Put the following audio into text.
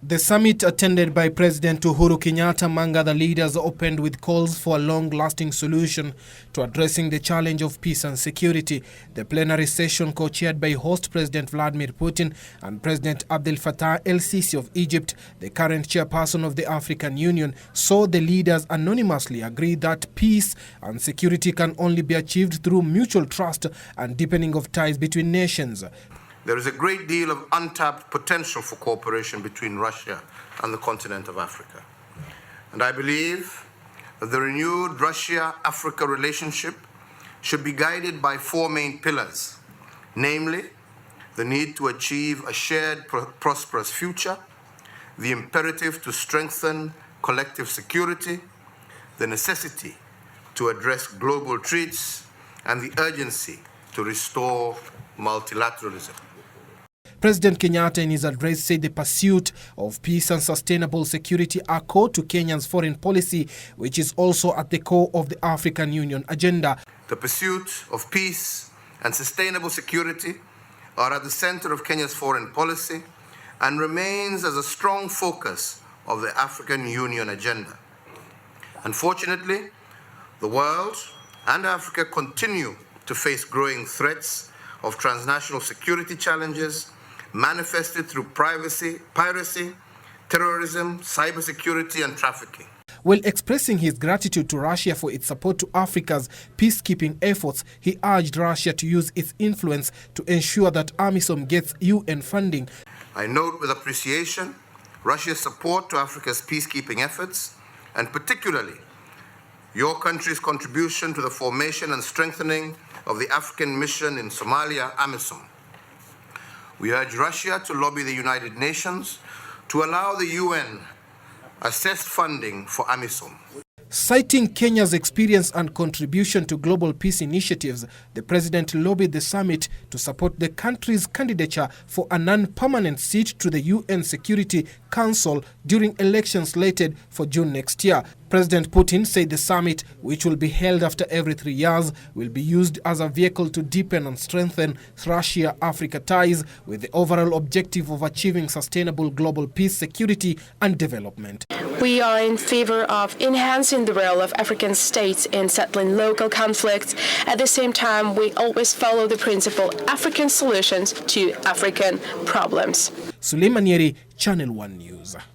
The summit, attended by President Uhuru Kenyatta among other leaders, opened with calls for a long-lasting solution to addressing the challenge of peace and security. The plenary session, co-chaired by host President Vladimir Putin and President Abdel Fattah el-Sisi of Egypt, the current chairperson of the African Union, saw the leaders anonymously agree that peace and security can only be achieved through mutual trust and deepening of ties between nations. There is a great deal of untapped potential for cooperation between Russia and the continent of Africa. And I believe that the renewed Russia-Africa relationship should be guided by four main pillars, namely, the need to achieve a shared prosperous future, the imperative to strengthen collective security, the necessity to address global threats, and the urgency to restore multilateralism. President Kenyatta in his address said the pursuit of peace and sustainable security are core to Kenya's foreign policy, which is also at the core of the African Union agenda. The pursuit of peace and sustainable security are at the center of Kenya's foreign policy and remains as a strong focus of the African Union agenda. Unfortunately, the world and Africa continue to face growing threats of transnational security challenges manifested through piracy, terrorism, cybersecurity, and trafficking. While expressing his gratitude to Russia for its support to Africa's peacekeeping efforts, he urged Russia to use its influence to ensure that AMISOM gets UN funding. I note with appreciation Russia's support to Africa's peacekeeping efforts, and particularly your country's contribution to the formation and strengthening of the African mission in Somalia, AMISOM. We urge Russia to lobby the United Nations to allow the UN assessed funding for AMISOM. Citing Kenya's experience and contribution to global peace initiatives, the president lobbied the summit to support the country's candidature for a non-permanent seat to the UN Security Council during elections slated for June next year. President Putin said the summit, which will be held after every 3 years, will be used as a vehicle to deepen and strengthen Russia-Africa ties with the overall objective of achieving sustainable global peace, security, and development. We are in favor of enhancing the role of African states in settling local conflicts. At the same time, we always follow the principle African solutions to African problems. Suleiman Yeri, Channel 1 News.